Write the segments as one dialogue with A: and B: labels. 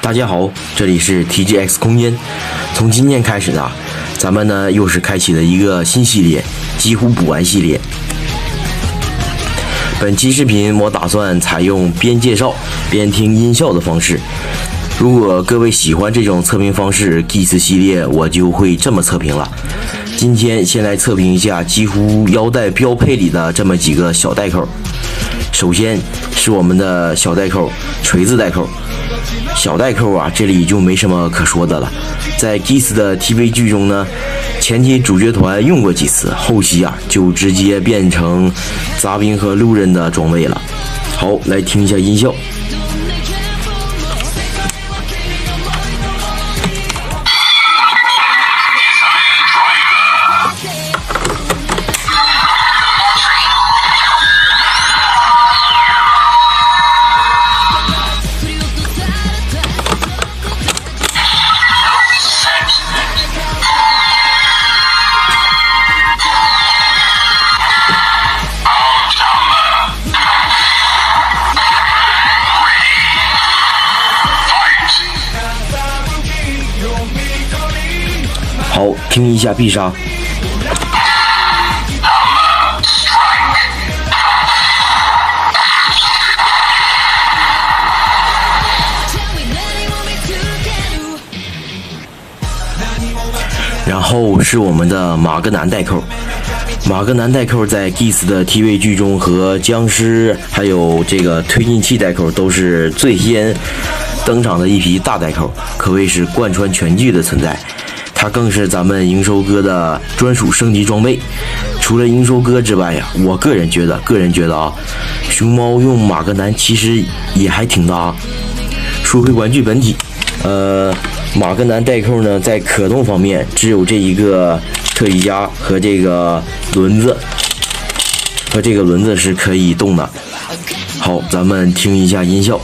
A: 大家好，这里是 TGX 空间。从今天开始呢，咱们呢又是开启了一个新系列，几乎补完系列。本期视频我打算采用边介绍边听音效的方式。如果各位喜欢这种测评方式 ，GEES 系列我就会这么测评了。今天先来测评一下几乎腰带标配里的这么几个小带扣。首先是我们的小带扣，锤子带扣。小带扣啊，这里就没什么可说的了。在 GEES 的 TV 剧中呢，前期主角团用过几次，后期啊就直接变成杂兵和路人的装备了。好，来听一下音效。好，听一下必杀。然后是我们的马格南带扣。马格南带扣在 GEES 的 TV 剧中和僵尸还有这个推进器带扣都是最先登场的一批大带扣，可谓是贯穿全剧的存在。它更是咱们营收哥的专属升级装备。除了营收哥之外呀，我个人觉得啊，熊猫用马格南其实也还挺搭。说回玩具本体，马格南带扣呢，在可动方面只有这一个特异夹和这个轮子，是可以动的。好，咱们听一下音效。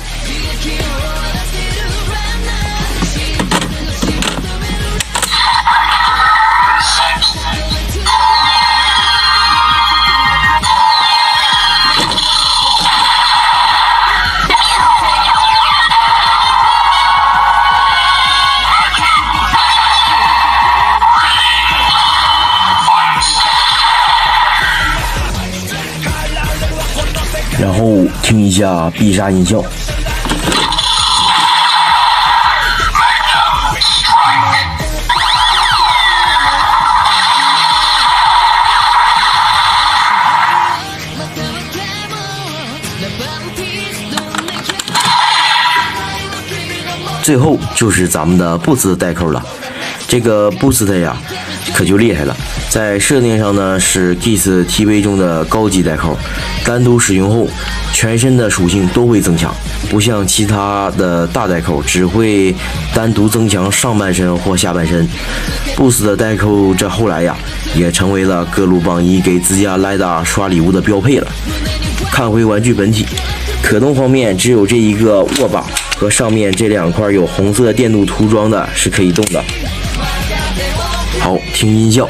A: 然后听一下必杀音效。最后就是咱们的 Boost 带扣了。这个 Boost 呀，可就厉害了。在设定上呢，是 GEES TV 中的高级带扣，单独使用后，全身的属性都会增强，不像其他的大带扣只会单独增强上半身或下半身。Boost 的带扣这后来呀，也成为了各路榜一给自家莱达刷礼物的标配了。看回玩具本体，可动方面只有这一个握把和上面这两块有红色电镀涂装的是可以动的。好，听音效。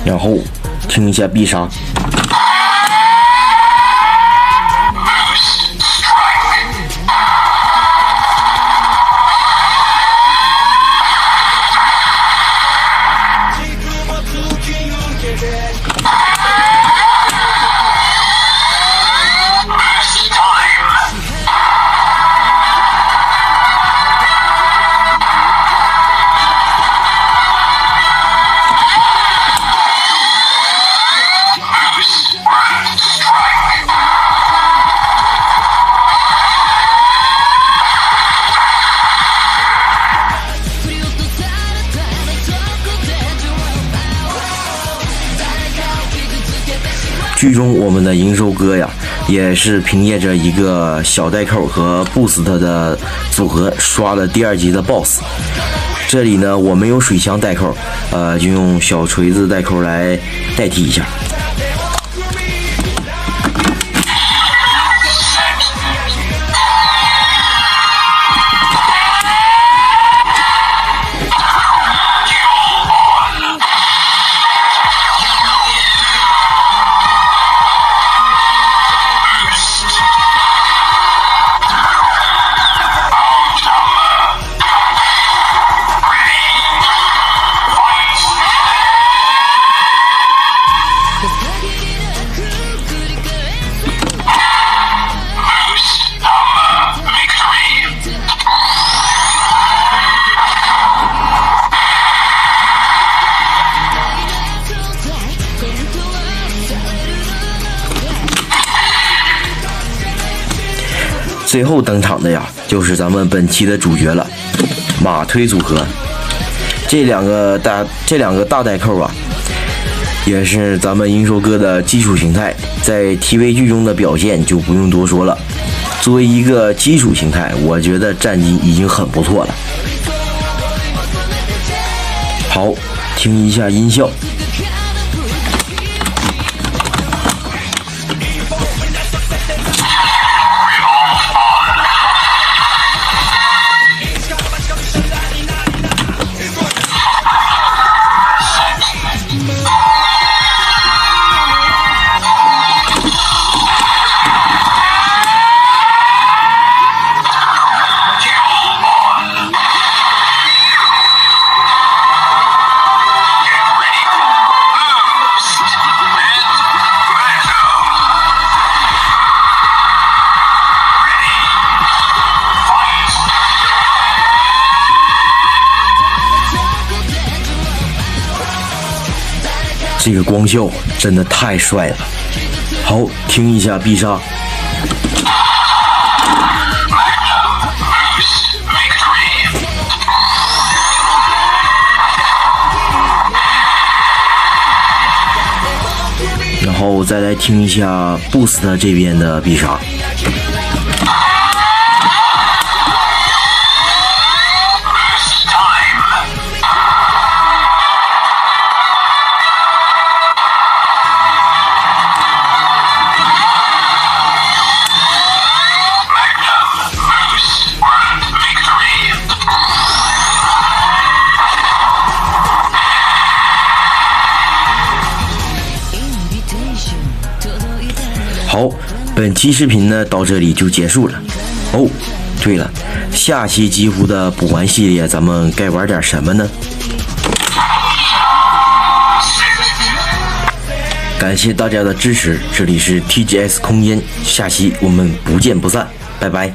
A: 然后听一下必杀。剧中我们的营收哥呀，也是凭借着一个小代扣和 Boost 的组合刷了第2级的 BOSS。这里呢，我没有水枪代扣，就用小锤子代扣来代替一下。最后登场的呀，就是咱们本期的主角了，马推组合。这两个大代扣啊，也是咱们银手哥的基础形态，在 TV 剧中的表现就不用多说了。作为一个基础形态，我觉得战绩已经很不错了。好，听一下音效。这个光效真的太帅了。好，听一下必杀。然后再来听一下 Boost 这边的必杀。好，本期视频呢到这里就结束了。哦，对了，下期几乎的补完系列咱们该玩点什么呢？感谢大家的支持，这里是 TGS 空间，下期我们不见不散，拜拜。